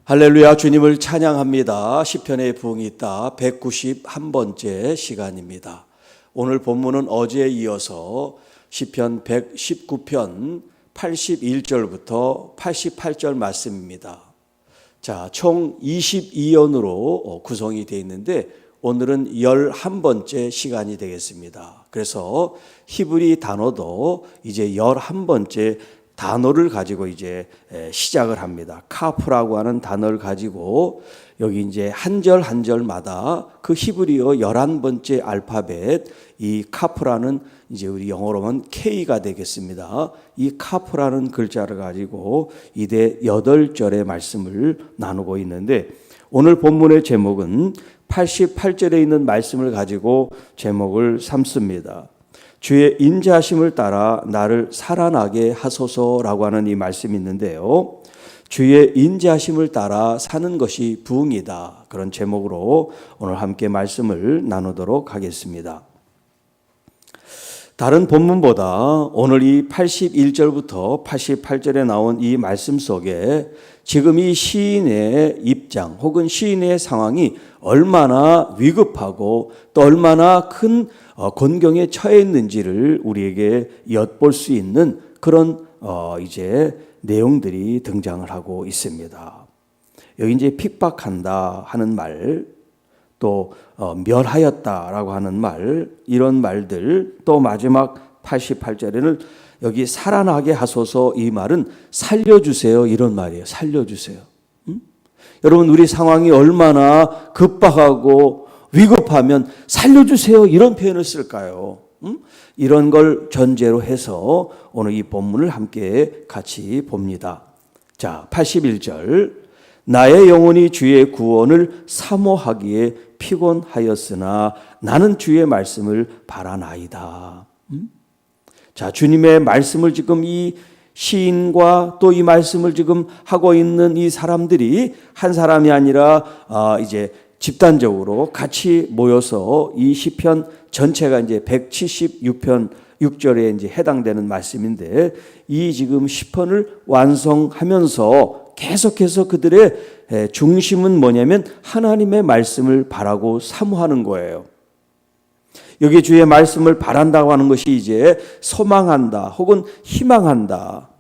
할렐루야, 주님을 찬양합니다. 시편의 부흥이 있다 191번째 시간입니다. 오늘 본문은 어제에 이어서 시편 119편 81절부터 88절 말씀입니다. 자, 총 22연으로 구성이 되어 있는데 오늘은 11번째 시간이 되겠습니다. 그래서 히브리 단어도 이제 11번째 단어를 가지고 이제 시작을 합니다. 카프라고 하는 단어를 가지고 여기 이제 한 절 한 절마다 그 히브리어 11번째 알파벳 이 카프라는 이제 우리 영어로 하면 K가 되겠습니다. 이 카프라는 글자를 가지고 이대 8절의 말씀을 나누고 있는데 오늘 본문의 제목은 88절에 있는 말씀을 가지고 제목을 삼습니다. 주의 인자하심을 따라 나를 살아나게 하소서라고 하는 이 말씀이 있는데요. 주의 인자하심을 따라 사는 것이 부흥이다. 그런 제목으로 오늘 함께 말씀을 나누도록 하겠습니다. 다른 본문보다 오늘 이 81절부터 88절에 나온 이 말씀 속에 지금 이 시인의 입장 혹은 시인의 상황이 얼마나 위급하고 또 얼마나 큰 곤경에 처해 있는지를 우리에게 엿볼 수 있는 그런 이제 내용들이 등장을 하고 있습니다. 여기 이제 핍박한다 하는 말, 또 멸하였다라고 하는 말, 이런 말들, 또 마지막 88절에는 여기 살아나게 하소서, 이 말은 살려주세요 이런 말이에요. 살려주세요. 여러분, 우리 상황이 얼마나 급박하고 위급하면 살려주세요 이런 표현을 쓸까요? 이런 걸 전제로 해서 오늘 이 본문을 함께 같이 봅니다. 자, 81절. 나의 영혼이 주의 구원을 사모하기에 피곤하였으나 나는 주의 말씀을 바라나이다. 자, 주님의 말씀을 지금 이 시인과 또 이 말씀을 지금 하고 있는 이 사람들이 한 사람이 아니라 이제 집단적으로 같이 모여서 이 시편 전체가 이제 176편 6절에 이제 해당되는 말씀인데 이 지금 시편을 완성하면서 계속해서 그들의 중심은 뭐냐면 하나님의 말씀을 바라고 사모하는 거예요. 여기 주의 말씀을 바란다고 하는 것이 이제 소망한다 혹은 희망한다.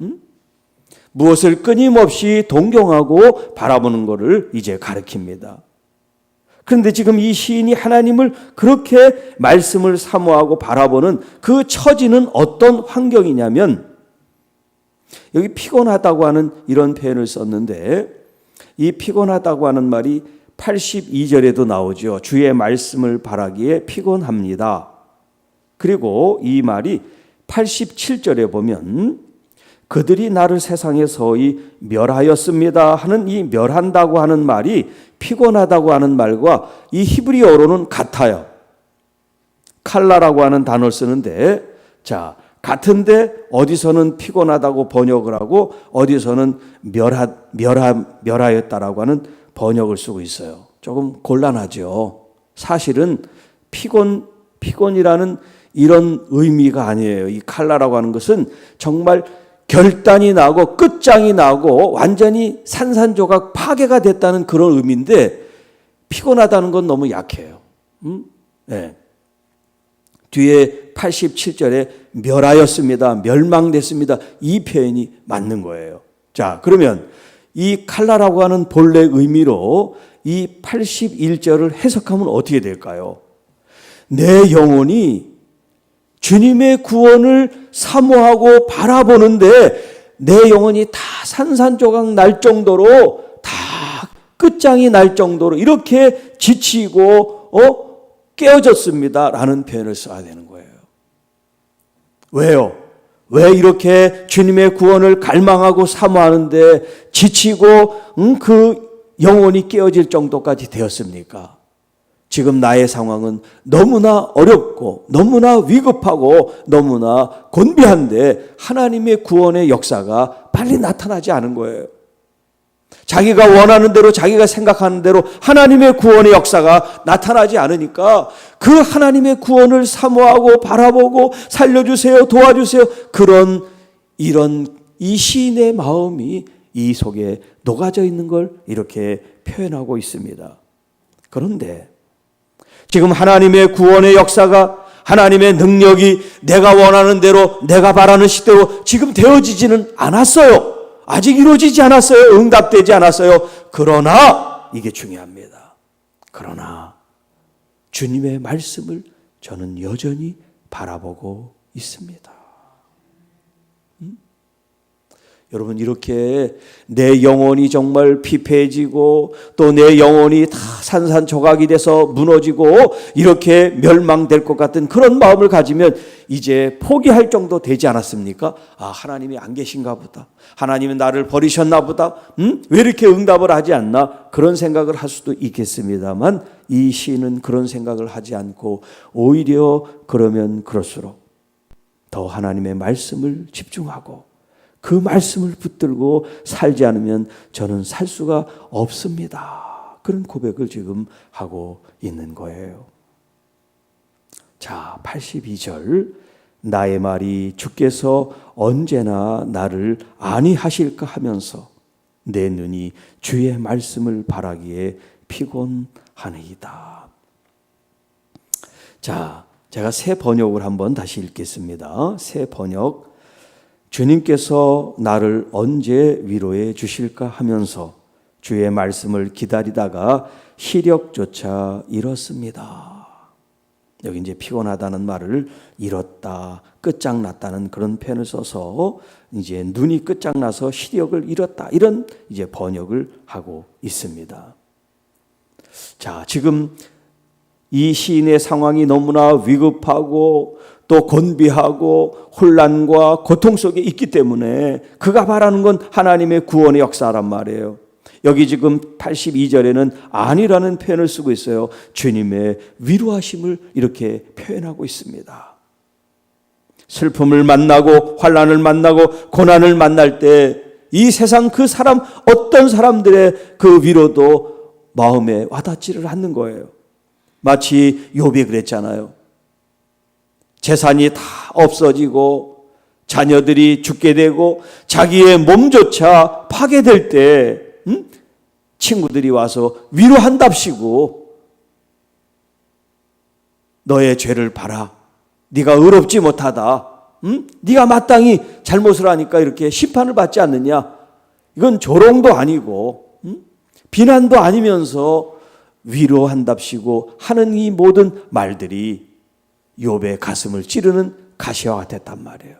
무엇을 끊임없이 동경하고 바라보는 것을 이제 가리킵니다. 그런데 지금 이 시인이 하나님을 그렇게 말씀을 사모하고 바라보는 그 처지는 어떤 환경이냐면 여기 피곤하다고 하는 이런 표현을 썼는데 이 피곤하다고 하는 말이 82절에도 나오죠. 주의 말씀을 바라기에 피곤합니다. 그리고 이 말이 87절에 보면 그들이 나를 세상에 서히 멸하였습니다 하는 이 멸한다고 하는 말이 피곤하다고 하는 말과 이 히브리어로는 같아요. 칼라라고 하는 단어를 쓰는데 자, 같은데 어디서는 피곤하다고 번역을 하고 어디서는 멸하였다라고 하는 번역을 쓰고 있어요. 조금 곤란하죠. 사실은 피곤이라는 이런 의미가 아니에요. 이 칼라라고 하는 것은 정말 결단이 나고 끝장이 나고 완전히 산산조각 파괴가 됐다는 그런 의미인데 피곤하다는 건 너무 약해요. 네. 뒤에 87절에 멸하였습니다. 멸망됐습니다. 이 표현이 맞는 거예요. 자, 그러면 이 칼라라고 하는 본래 의미로 이 81절을 해석하면 어떻게 될까요? 내 영혼이 주님의 구원을 사모하고 바라보는데 내 영혼이 다 산산조각 날 정도로 다 끝장이 날 정도로 이렇게 지치고 깨어졌습니다 라는 표현을 써야 되는 거예요. 왜요? 왜 이렇게 주님의 구원을 갈망하고 사모하는데 지치고 그 영혼이 깨어질 정도까지 되었습니까? 지금 나의 상황은 너무나 어렵고 너무나 위급하고 너무나 곤비한데 하나님의 구원의 역사가 빨리 나타나지 않은 거예요. 자기가 원하는 대로 자기가 생각하는 대로 하나님의 구원의 역사가 나타나지 않으니까 그 하나님의 구원을 사모하고 바라보고 살려주세요, 도와주세요. 이런 이 시인의 마음이 이 속에 녹아져 있는 걸 이렇게 표현하고 있습니다. 그런데 지금 하나님의 구원의 역사가, 하나님의 능력이 내가 원하는 대로, 내가 바라는 식대로 지금 되어지지는 않았어요. 아직 이루어지지 않았어요. 응답되지 않았어요. 그러나 이게 중요합니다. 그러나 주님의 말씀을 저는 여전히 바라보고 있습니다. 여러분, 이렇게 내 영혼이 정말 피폐해지고 또 내 영혼이 다 산산조각이 돼서 무너지고 이렇게 멸망될 것 같은 그런 마음을 가지면 이제 포기할 정도 되지 않았습니까? 아, 하나님이 안 계신가 보다. 하나님은 나를 버리셨나 보다. 왜 이렇게 응답을 하지 않나? 그런 생각을 할 수도 있겠습니다만 이 시인은 그런 생각을 하지 않고 오히려 그러면 그럴수록 더 하나님의 말씀을 집중하고 그 말씀을 붙들고 살지 않으면 저는 살 수가 없습니다. 그런 고백을 지금 하고 있는 거예요. 자, 82절. 나의 말이 주께서 언제나 나를 안위하실까 하면서 내 눈이 주의 말씀을 바라기에 피곤하니이다. 자, 제가 새 번역을 한번 다시 읽겠습니다. 새 번역. 주님께서 나를 언제 위로해 주실까 하면서 주의 말씀을 기다리다가 시력조차 잃었습니다. 여기 이제 피곤하다는 말을 잃었다, 끝장났다는 그런 표현을 써서 이제 눈이 끝장나서 시력을 잃었다, 이런 이제 번역을 하고 있습니다. 자, 지금 이 시인의 상황이 너무나 위급하고 또 곤비하고 혼란과 고통 속에 있기 때문에 그가 바라는 건 하나님의 구원의 역사란 말이에요. 여기 지금 82절에는 아니라는 표현을 쓰고 있어요. 주님의 위로하심을 이렇게 표현하고 있습니다. 슬픔을 만나고 환난을 만나고 고난을 만날 때 이 세상 그 사람, 어떤 사람들의 그 위로도 마음에 와닿지를 않는 거예요. 마치 욥이 그랬잖아요. 재산이 다 없어지고 자녀들이 죽게 되고 자기의 몸조차 파괴될 때 친구들이 와서 위로한답시고 너의 죄를 봐라. 네가 의롭지 못하다. 네가 마땅히 잘못을 하니까 이렇게 심판을 받지 않느냐. 이건 조롱도 아니고 비난도 아니면서 위로한답시고 하는 이 모든 말들이 욥의 가슴을 찌르는 가시와 같았단 말이에요.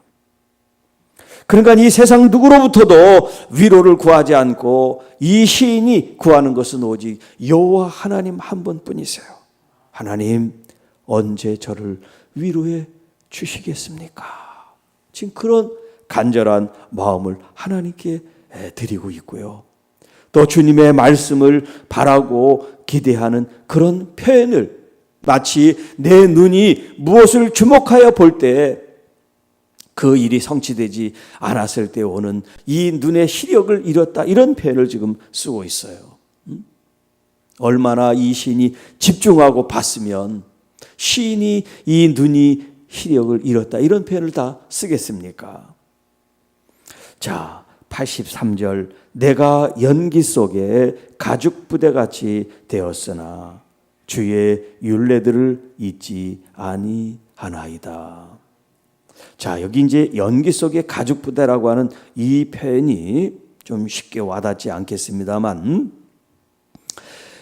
그러니까 이 세상 누구로부터도 위로를 구하지 않고 이 시인이 구하는 것은 오직 여호와 하나님 한 분뿐이세요. 하나님, 언제 저를 위로해 주시겠습니까? 지금 그런 간절한 마음을 하나님께 드리고 있고요. 또 주님의 말씀을 바라고 기대하는 그런 표현을, 마치 내 눈이 무엇을 주목하여 볼 때 그 일이 성취되지 않았을 때 오는 이 눈의 시력을 잃었다, 이런 표현을 지금 쓰고 있어요. 얼마나 이 시인이 집중하고 봤으면 시인이 이 눈이 시력을 잃었다, 이런 표현을 다 쓰겠습니까? 자, 83절. 내가 연기 속에 가죽 부대같이 되었으나 주의 율례들을 잊지 아니하나이다. 자, 여기 이제 연기 속에 가죽 부대라고 하는 이 표현이 좀 쉽게 와닿지 않겠습니다만,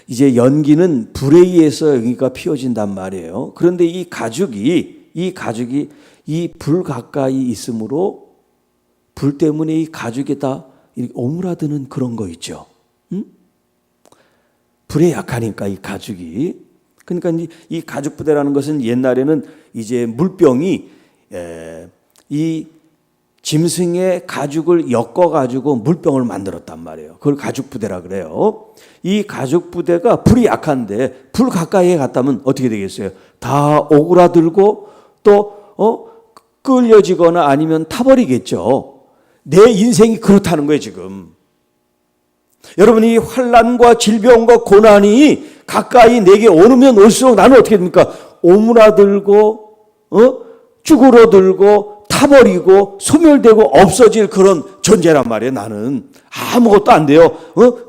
이제 연기는 불에 의해서 여기가 피워진단 말이에요. 그런데 이 가죽이 이 불 가까이 있으므로 불 때문에 이 가죽에다 오므라드는 그런 거 있죠. 불에 약하니까 이 가죽이. 그러니까 이 가죽 부대라는 것은 옛날에는 이제 물병이 이 짐승의 가죽을 엮어가지고 물병을 만들었단 말이에요. 그걸 가죽 부대라 그래요. 이 가죽 부대가 불이 약한데 불 가까이에 갔다면 어떻게 되겠어요? 다 오그라들고 또 끌려지거나 아니면 타버리겠죠. 내 인생이 그렇다는 거예요, 지금. 여러분이 환난과 질병과 고난이 가까이 내게 오면 올수록 나는 어떻게 됩니까? 오므라들고 쭈그러들고 타버리고 소멸되고 없어질 그런 존재란 말이에요. 나는 아무것도 안 돼요.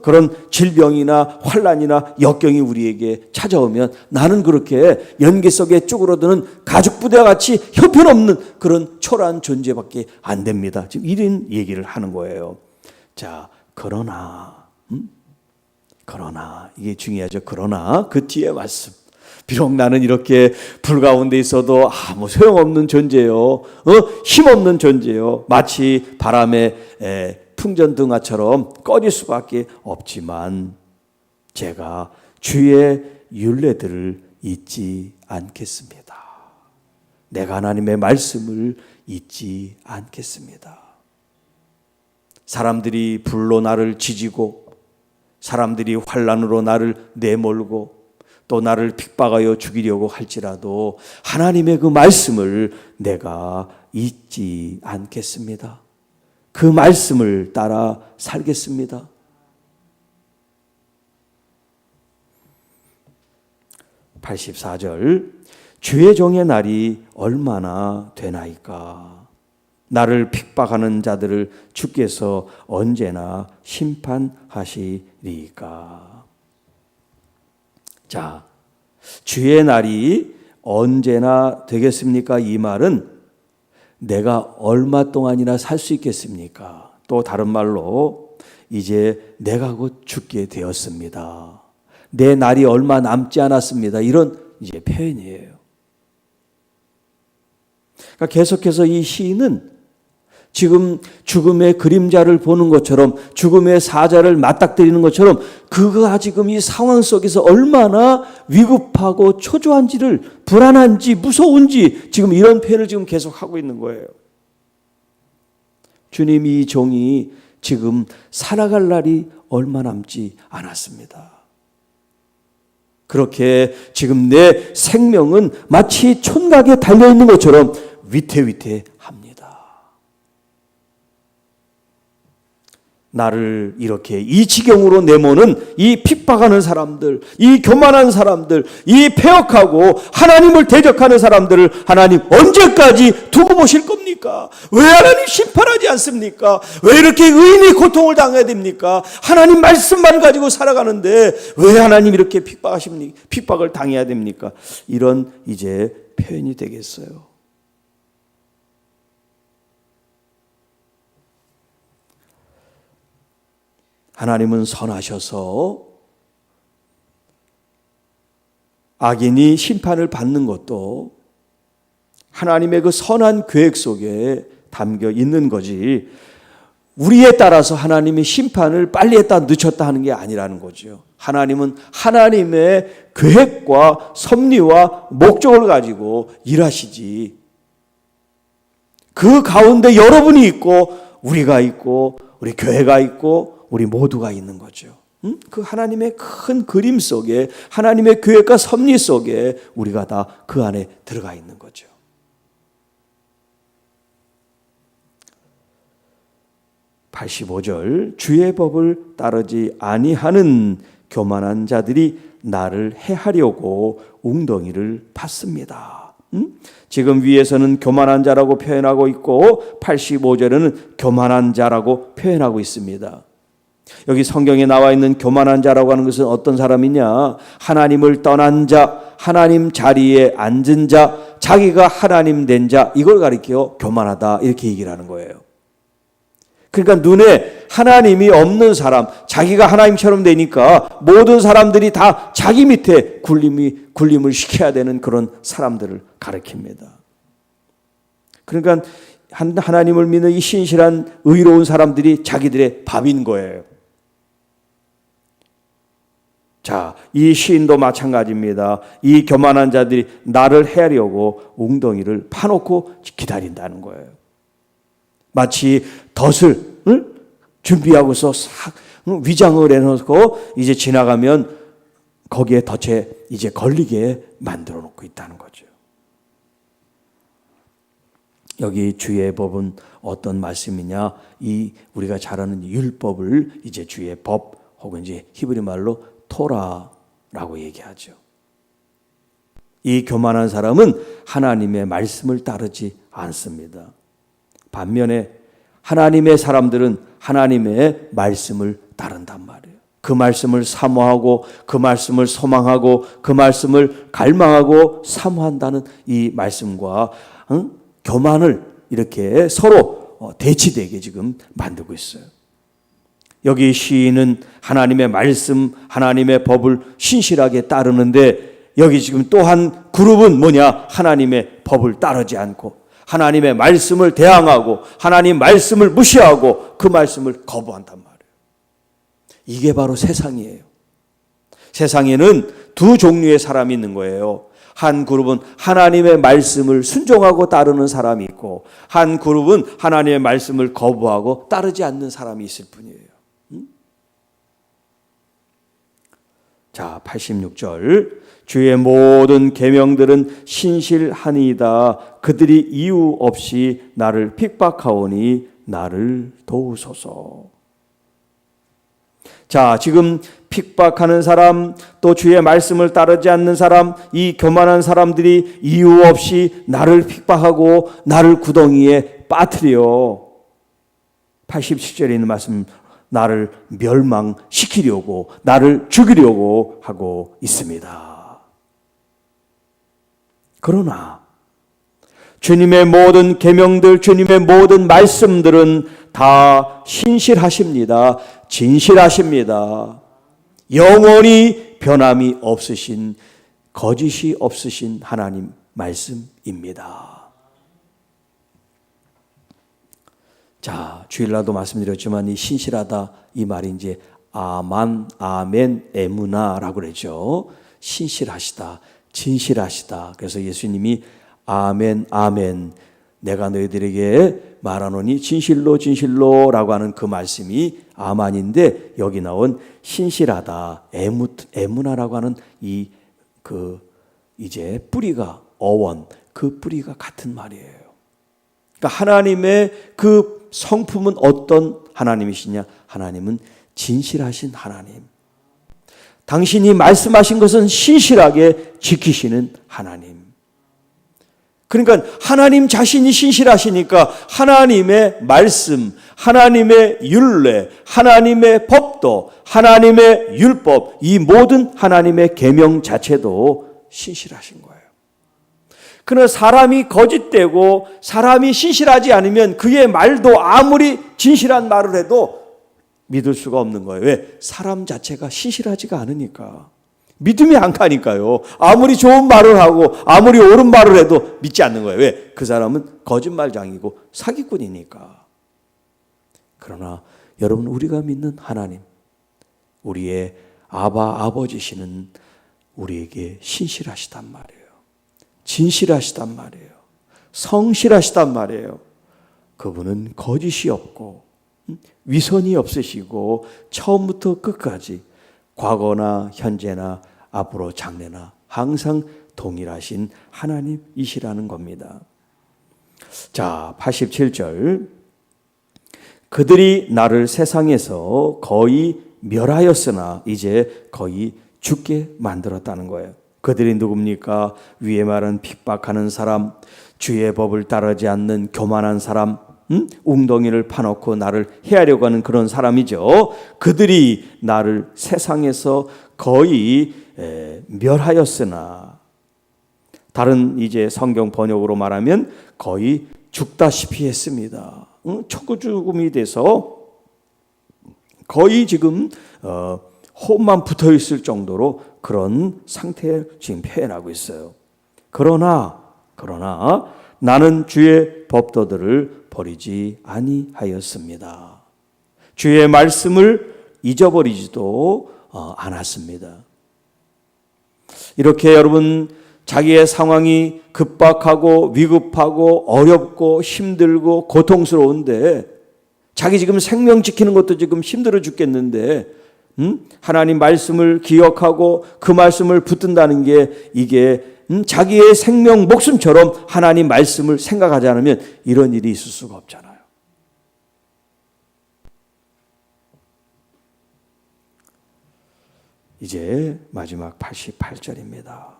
그런 질병이나 환란이나 역경이 우리에게 찾아오면 나는 그렇게 연기 속에 쭈그러드는 가죽부대와 같이 형편없는 그런 초라한 존재밖에 안 됩니다. 지금 이런 얘기를 하는 거예요. 자, 그러나 이게 중요하죠. 그러나 그 뒤에 말씀. 비록 나는 이렇게 불 가운데 있어도 아무 소용없는 존재요. 힘없는 존재요. 마치 바람에 풍전등화처럼 꺼질 수밖에 없지만 제가 주의 율례들을 잊지 않겠습니다. 내가 하나님의 말씀을 잊지 않겠습니다. 사람들이 불로 나를 지지고 사람들이 환난으로 나를 내몰고 또 나를 핍박하여 죽이려고 할지라도 하나님의 그 말씀을 내가 잊지 않겠습니다. 그 말씀을 따라 살겠습니다. (84절) 주의 종의 날이 얼마나 되나이까. 나를 핍박하는 자들을 주께서 언제나 심판하시리까. 자, 주의 날이 언제나 되겠습니까? 이 말은 내가 얼마 동안이나 살 수 있겠습니까? 또 다른 말로 이제 내가 곧 죽게 되었습니다. 내 날이 얼마 남지 않았습니다. 이런 이제 표현이에요. 그러니까 계속해서 이 시인은 지금 죽음의 그림자를 보는 것처럼 죽음의 사자를 맞닥뜨리는 것처럼 그가 지금 이 상황 속에서 얼마나 위급하고 초조한지를 불안한지 무서운지 지금 이런 표현을 지금 계속하고 있는 거예요. 주님이 이 종이 지금 살아갈 날이 얼마 남지 않았습니다. 그렇게 지금 내 생명은 마치 촌각에 달려있는 것처럼 위태위태합니다. 나를 이렇게 이 지경으로 내모는 이 핍박하는 사람들, 이 교만한 사람들, 이 패역하고 하나님을 대적하는 사람들을 하나님 언제까지 두고 보실 겁니까? 왜 하나님 심판하지 않습니까? 왜 이렇게 의인이 고통을 당해야 됩니까? 하나님 말씀만 가지고 살아가는데 왜 하나님 이렇게 핍박을 당해야 됩니까? 이런 이제 표현이 되겠어요. 하나님은 선하셔서 악인이 심판을 받는 것도 하나님의 그 선한 계획 속에 담겨 있는 거지 우리에 따라서 하나님이 심판을 빨리 했다 늦췄다 하는 게 아니라는 거죠. 하나님은 하나님의 계획과 섭리와 목적을 가지고 일하시지 그 가운데 여러분이 있고 우리가 있고 우리 교회가 있고 우리 모두가 있는 거죠. 그 하나님의 큰 그림 속에 하나님의 계획과 섭리 속에 우리가 다 그 안에 들어가 있는 거죠. (85절) 주의 법을 따르지 아니하는 교만한 자들이 나를 해하려고 웅덩이를 팠습니다. 지금 위에서는 교만한 자라고 표현하고 있고 85절에는 교만한 자라고 표현하고 있습니다. 여기 성경에 나와 있는 교만한 자라고 하는 것은 어떤 사람이냐? 하나님을 떠난 자, 하나님 자리에 앉은 자, 자기가 하나님 된 자, 이걸 가리켜 교만하다 이렇게 얘기를 하는 거예요. 그러니까 눈에 하나님이 없는 사람, 자기가 하나님처럼 되니까 모든 사람들이 다 자기 밑에 군림을 시켜야 되는 그런 사람들을 가리킵니다. 그러니까 하나님을 믿는 이 신실한 의로운 사람들이 자기들의 밥인 거예요. 자, 이 시인도 마찬가지입니다. 이 교만한 자들이 나를 해하려고 웅덩이를 파놓고 기다린다는 거예요. 마치 덫을 준비하고서 싹 위장을 해놓고 이제 지나가면 거기에 덫에 이제 걸리게 만들어 놓고 있다는 거죠. 여기 주의 법은 어떤 말씀이냐? 이 우리가 잘 아는 율법을 이제 주의 법 혹은 이제 히브리 말로 토라라고 얘기하죠. 이 교만한 사람은 하나님의 말씀을 따르지 않습니다. 반면에 하나님의 사람들은 하나님의 말씀을 따른단 말이에요. 그 말씀을 사모하고 그 말씀을 소망하고 그 말씀을 갈망하고 사모한다는 이 말씀과 교만을 이렇게 서로 대치되게 지금 만들고 있어요. 여기 시인은 하나님의 말씀, 하나님의 법을 신실하게 따르는데 여기 지금 또 한 그룹은 뭐냐? 하나님의 법을 따르지 않고 하나님의 말씀을 대항하고 하나님 말씀을 무시하고 그 말씀을 거부한단 말이에요. 이게 바로 세상이에요. 세상에는 두 종류의 사람이 있는 거예요. 한 그룹은 하나님의 말씀을 순종하고 따르는 사람이 있고 한 그룹은 하나님의 말씀을 거부하고 따르지 않는 사람이 있을 뿐이에요. 자, 86절. 주의 모든 계명들은 신실하니이다. 그들이 이유 없이 나를 핍박하오니 나를 도우소서. 자, 지금 핍박하는 사람, 또 주의 말씀을 따르지 않는 사람, 이 교만한 사람들이 이유 없이 나를 핍박하고 나를 구덩이에 빠뜨려 87절에 있는 말씀, 나를 멸망시키려고, 나를 죽이려고 하고 있습니다. 그러나 주님의 모든 계명들, 주님의 모든 말씀들은 다 신실하십니다. 진실하십니다. 영원히 변함이 없으신, 거짓이 없으신 하나님 말씀입니다. 자, 주일날도 말씀드렸지만 이 신실하다 이 말이 이제 아만, 아멘, 에무나라고 그러죠. 신실하시다, 진실하시다. 그래서 예수님이 아멘, 아멘, 내가 너희들에게 말하노니 진실로 진실로라고 하는 그 말씀이 아만인데 여기 나온 신실하다, 에무나라고 하는 이 이제 뿌리가 어원, 그 뿌리가 같은 말이에요. 그러니까 하나님의 그 성품은 어떤 하나님이시냐? 하나님은 진실하신 하나님. 당신이 말씀하신 것은 신실하게 지키시는 하나님. 그러니까 하나님 자신이 신실하시니까 하나님의 말씀, 하나님의 율례, 하나님의 법도, 하나님의 율법, 이 모든 하나님의 계명 자체도 신실하신 거예요. 그러나 사람이 거짓되고 사람이 신실하지 않으면 그의 말도 아무리 진실한 말을 해도 믿을 수가 없는 거예요. 왜? 사람 자체가 신실하지가 않으니까. 믿음이 안 가니까요. 아무리 좋은 말을 하고 아무리 옳은 말을 해도 믿지 않는 거예요. 왜? 그 사람은 거짓말장이고 사기꾼이니까. 그러나 여러분, 우리가 믿는 하나님, 우리의 아버지시는 우리에게 신실하시단 말이에요. 진실하시단 말이에요. 성실하시단 말이에요. 그분은 거짓이 없고 위선이 없으시고 처음부터 끝까지 과거나 현재나 앞으로 장래나 항상 동일하신 하나님이시라는 겁니다. 자, 87절. 그들이 나를 세상에서 거의 멸하였으나 이제 거의 죽게 만들었다는 거예요. 그들이 누굽니까? 위에 말은 핍박하는 사람, 주의 법을 따르지 않는 교만한 사람, 웅덩이를 파놓고 나를 해하려고 하는 그런 사람이죠. 그들이 나를 세상에서 거의 멸하였으나, 다른 이제 성경 번역으로 말하면 거의 죽다시피 했습니다. 초고죽음이 돼서 거의 지금 호흡만 붙어 있을 정도로 그런 상태를 지금 표현하고 있어요. 그러나 나는 주의 법도들을 버리지 아니하였습니다. 주의 말씀을 잊어버리지도 않았습니다. 이렇게 여러분, 자기의 상황이 급박하고 위급하고 어렵고 힘들고 고통스러운데, 자기 지금 생명 지키는 것도 지금 힘들어 죽겠는데 하나님 말씀을 기억하고 그 말씀을 붙든다는 게, 이게 자기의 생명 목숨처럼 하나님 말씀을 생각하지 않으면 이런 일이 있을 수가 없잖아요. 이제 마지막 88절입니다.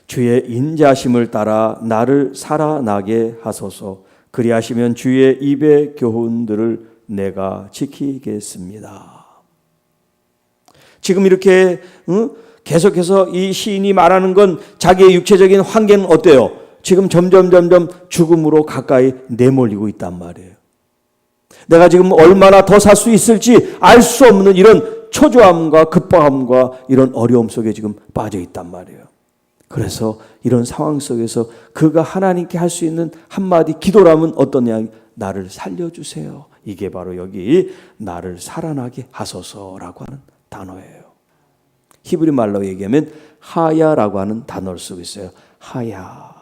주의 인자심을 따라 나를 살아나게 하소서. 그리하시면 주의 입의 교훈들을 내가 지키겠습니다. 지금 이렇게 계속해서 이 시인이 말하는 건 자기의 육체적인 환경은 어때요? 지금 점점 죽음으로 가까이 내몰리고 있단 말이에요. 내가 지금 얼마나 더 살 수 있을지 알 수 없는 이런 초조함과 급박함과 이런 어려움 속에 지금 빠져 있단 말이에요. 그래서 이런 상황 속에서 그가 하나님께 할 수 있는 한마디 기도라면 어떠냐? 나를 살려주세요. 이게 바로 여기 나를 살아나게 하소서라고 하는 단어예요. 히브리 말로 얘기하면 하야라고 하는 단어를 쓰고 있어요. 하야.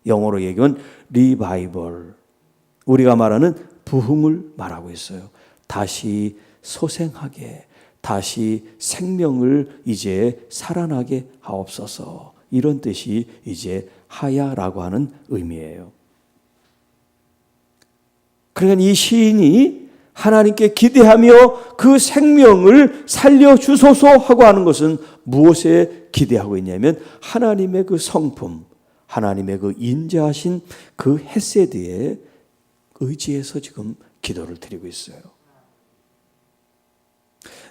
영어로 얘기하면 리바이벌. 우리가 말하는 부흥을 말하고 있어요. 다시 소생하게, 다시 생명을 이제 살아나게 하옵소서. 이런 뜻이 이제 하야라고 하는 의미예요. 그러니까 이 시인이 하나님께 기대하며 그 생명을 살려주소서 하고 하는 것은 무엇에 기대하고 있냐면 하나님의 그 성품, 하나님의 그 인자하신 그 헤세드에 의지해서 지금 기도를 드리고 있어요.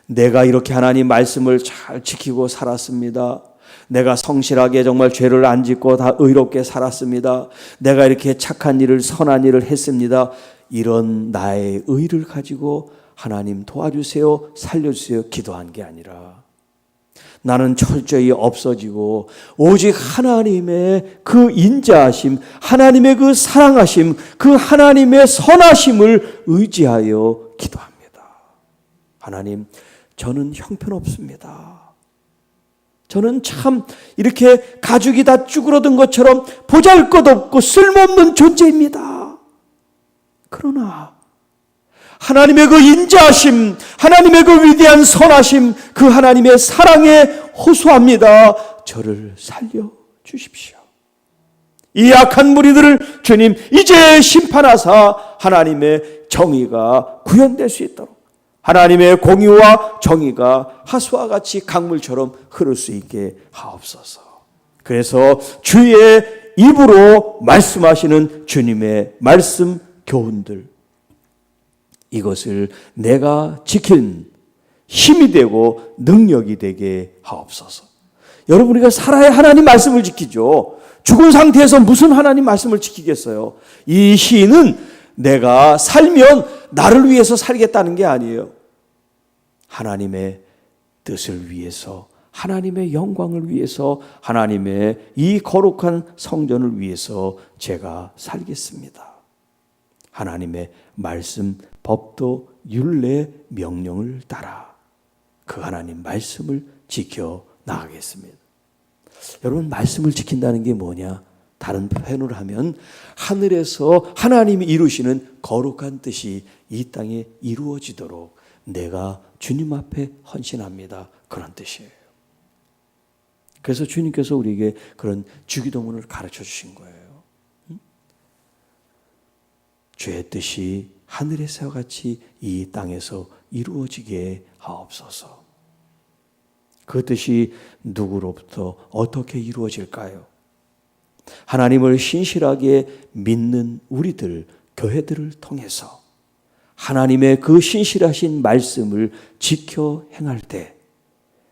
내가 이렇게 하나님 말씀을 잘 지키고 살았습니다. 내가 성실하게 정말 죄를 안 짓고 다 의롭게 살았습니다. 내가 이렇게 착한 일을, 선한 일을 했습니다. 이런 나의 의를 가지고 하나님 도와주세요, 살려주세요 기도한 게 아니라 나는 철저히 없어지고 오직 하나님의 그 인자하심, 하나님의 그 사랑하심, 그 하나님의 선하심을 의지하여 기도합니다. 하나님, 저는 형편없습니다. 저는 참 이렇게 가죽이 다 쭈그러든 것처럼 보잘것없고 쓸모없는 존재입니다. 그러나 하나님의 그 인자하심, 하나님의 그 위대한 선하심, 그 하나님의 사랑에 호소합니다. 저를 살려주십시오. 이 악한 무리들을 주님 이제 심판하사 하나님의 정의가 구현될 수 있도록 하나님의 공의와 정의가 하수와 같이 강물처럼 흐를 수 있게 하옵소서. 그래서 주의 입으로 말씀하시는 주님의 말씀 교훈들, 이것을 내가 지킨 힘이 되고 능력이 되게 하옵소서. 여러분, 우리가 살아야 하나님 말씀을 지키죠. 죽은 상태에서 무슨 하나님 말씀을 지키겠어요? 이 시인은 내가 살면 나를 위해서 살겠다는 게 아니에요. 하나님의 뜻을 위해서, 하나님의 영광을 위해서, 하나님의 이 거룩한 성전을 위해서 제가 살겠습니다. 하나님의 말씀, 법도, 율례, 명령을 따라 그 하나님 말씀을 지켜 나가겠습니다. 여러분, 말씀을 지킨다는 게 뭐냐? 다른 표현을 하면 하늘에서 하나님이 이루시는 거룩한 뜻이 이 땅에 이루어지도록 내가 주님 앞에 헌신합니다. 그런 뜻이에요. 그래서 주님께서 우리에게 그런 주기도문을 가르쳐 주신 거예요. 주의 뜻이 하늘에서 같이 이 땅에서 이루어지게 하옵소서. 그 뜻이 누구로부터 어떻게 이루어질까요? 하나님을 신실하게 믿는 우리들, 교회들을 통해서 하나님의 그 신실하신 말씀을 지켜 행할 때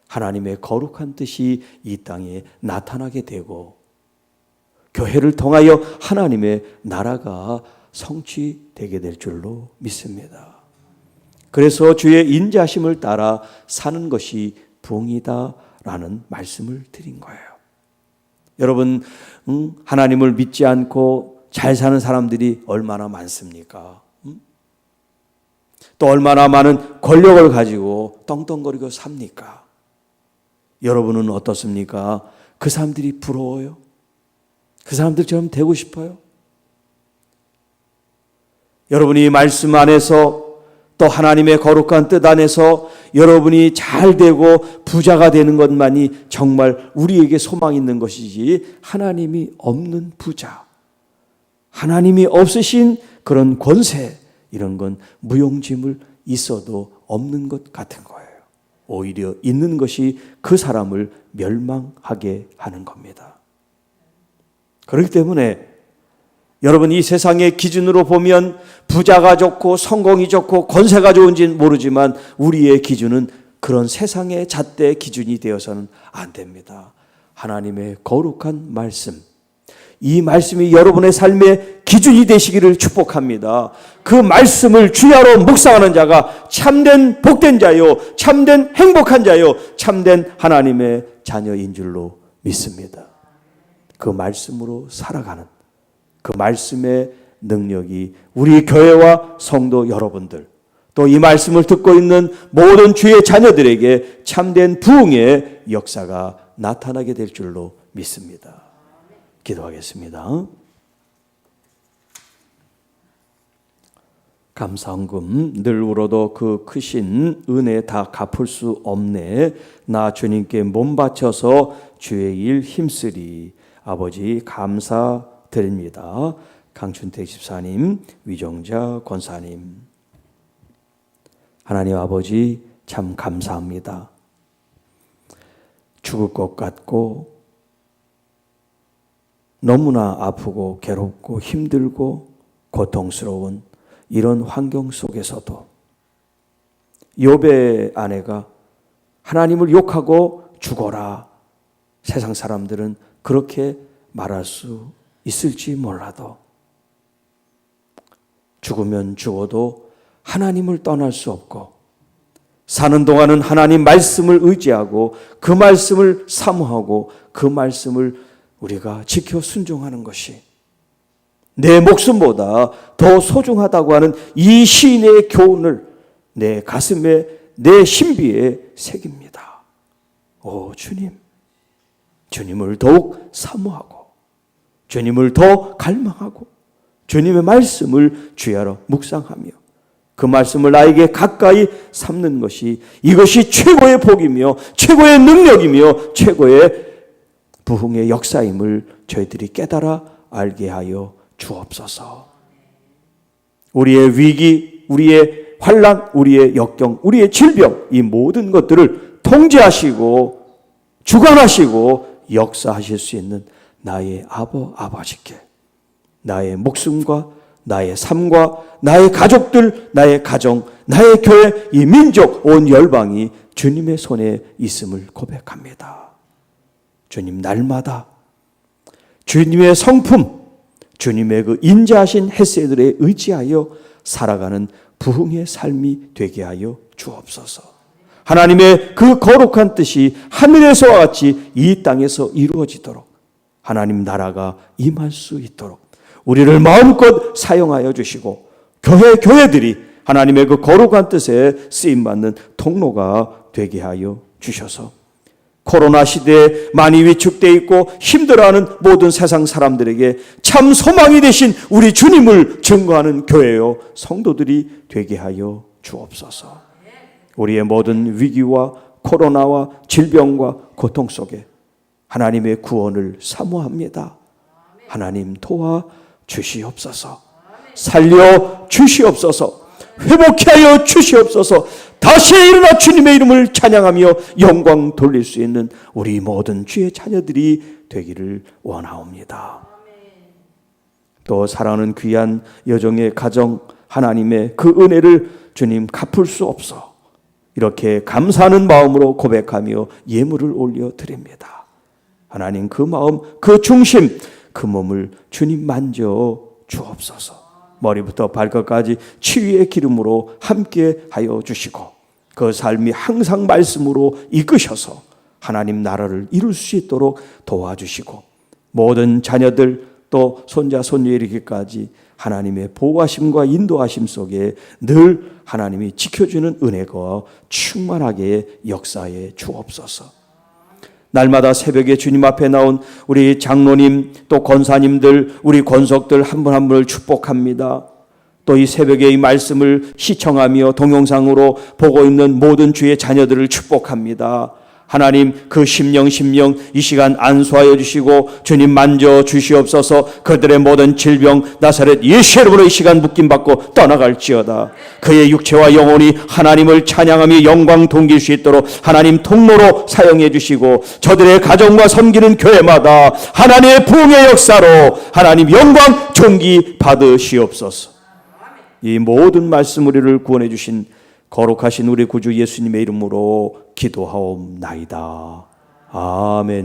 하나님의 거룩한 뜻이 이 땅에 나타나게 되고 교회를 통하여 하나님의 나라가 성취되게 될 줄로 믿습니다. 그래서 주의 인자심을 따라 사는 것이 부흥이다라는 말씀을 드린 거예요. 여러분, 하나님을 믿지 않고 잘 사는 사람들이 얼마나 많습니까? 또 얼마나 많은 권력을 가지고 떵떵거리고 삽니까? 여러분은 어떻습니까? 그 사람들이 부러워요? 그 사람들처럼 되고 싶어요? 여러분이 말씀 안에서 또 하나님의 거룩한 뜻 안에서 여러분이 잘 되고 부자가 되는 것만이 정말 우리에게 소망 있는 것이지, 하나님이 없는 부자, 하나님이 없으신 그런 권세, 이런 건 무용지물 있어도 없는 것 같은 거예요. 오히려 있는 것이 그 사람을 멸망하게 하는 겁니다. 그렇기 때문에 여러분, 이 세상의 기준으로 보면 부자가 좋고 성공이 좋고 권세가 좋은지는 모르지만 우리의 기준은 그런 세상의 잣대 기준이 되어서는 안 됩니다. 하나님의 거룩한 말씀, 이 말씀이 여러분의 삶의 기준이 되시기를 축복합니다. 그 말씀을 주야로 묵상하는 자가 참된 복된 자요, 참된 행복한 자요, 참된 하나님의 자녀인 줄로 믿습니다. 그 말씀으로 살아가는 그 말씀의 능력이 우리 교회와 성도 여러분들, 또 이 말씀을 듣고 있는 모든 주의 자녀들에게 참된 부흥의 역사가 나타나게 될 줄로 믿습니다. 기도하겠습니다. 감사헌금 늘 울어도 그 크신 은혜 다 갚을 수 없네. 나 주님께 몸 바쳐서 주의 일 힘쓰리. 아버지 감사드립니다. 강춘택 집사님, 위정자 권사님, 하나님 아버지 참 감사합니다. 죽을 것 같고 너무나 아프고 괴롭고 힘들고 고통스러운 이런 환경 속에서도 욥의 아내가 하나님을 욕하고 죽어라. 세상 사람들은 그렇게 말할 수 있을지 몰라도 죽으면 죽어도 하나님을 떠날 수 없고 사는 동안은 하나님 말씀을 의지하고 그 말씀을 사모하고 그 말씀을 우리가 지켜 순종하는 것이 내 목숨보다 더 소중하다고 하는 이 시인의 교훈을 내 가슴에 내 신비에 새깁니다. 오 주님, 주님을 더욱 사모하고 주님을 더 갈망하고 주님의 말씀을 주야로 묵상하며 그 말씀을 나에게 가까이 삼는 것이 이것이 최고의 복이며 최고의 능력이며 최고의 부흥의 역사임을 저희들이 깨달아 알게 하여 주옵소서. 우리의 위기, 우리의 환난, 우리의 역경, 우리의 질병, 이 모든 것들을 통제하시고 주관하시고 역사하실 수 있는 나의 아버지께 나의 목숨과 나의 삶과 나의 가족들, 나의 가정, 나의 교회, 이 민족, 온 열방이 주님의 손에 있음을 고백합니다. 주님 날마다 주님의 성품, 주님의 그 인자하신 햇새들에 의지하여 살아가는 부흥의 삶이 되게 하여 주옵소서. 하나님의 그 거룩한 뜻이 하늘에서와 같이 이 땅에서 이루어지도록 하나님 나라가 임할 수 있도록 우리를 마음껏 사용하여 주시고 교회들이 하나님의 그 거룩한 뜻에 쓰임받는 통로가 되게 하여 주셔서 코로나 시대에 많이 위축되어 있고 힘들어하는 모든 세상 사람들에게 참 소망이 되신 우리 주님을 증거하는 교회요 성도들이 되게 하여 주옵소서. 우리의 모든 위기와 코로나와 질병과 고통 속에 하나님의 구원을 사모합니다. 하나님 도와 주시옵소서. 살려 주시옵소서. 회복케 하여 주시옵소서. 다시 일어나 주님의 이름을 찬양하며 영광 돌릴 수 있는 우리 모든 주의 자녀들이 되기를 원하옵니다. 또 사랑하는 귀한 여정의 가정 하나님의 그 은혜를 주님 갚을 수 없어 이렇게 감사하는 마음으로 고백하며 예물을 올려드립니다. 하나님 그 마음, 그 중심, 그 몸을 주님 만져 주옵소서. 머리부터 발끝까지 치유의 기름으로 함께 하여 주시고 그 삶이 항상 말씀으로 이끄셔서 하나님 나라를 이룰 수 있도록 도와주시고 모든 자녀들 또 손자 손녀에 이르기까지 하나님의 보호하심과 인도하심 속에 늘 하나님이 지켜주는 은혜가 충만하게 역사해 주옵소서. 날마다 새벽에 주님 앞에 나온 우리 장로님 또 권사님들 우리 권속들 한 분 한 분을 축복합니다. 또 이 새벽에 이 말씀을 시청하며 동영상으로 보고 있는 모든 주의 자녀들을 축복합니다. 하나님 그 심령 이 시간 안수하여 주시고 주님 만져 주시옵소서. 그들의 모든 질병 나사렛 예수 이름으로 이 시간 묶임받고 떠나갈지어다. 그의 육체와 영혼이 하나님을 찬양하며 영광 동길 수 있도록 하나님 통로로 사용해 주시고 저들의 가정과 섬기는 교회마다 하나님의 부흥의 역사로 하나님 영광 존귀 받으시옵소서. 이 모든 말씀 우리를 구원해 주신 거룩하신 우리 구주 예수님의 이름으로 기도하옵나이다. 아멘.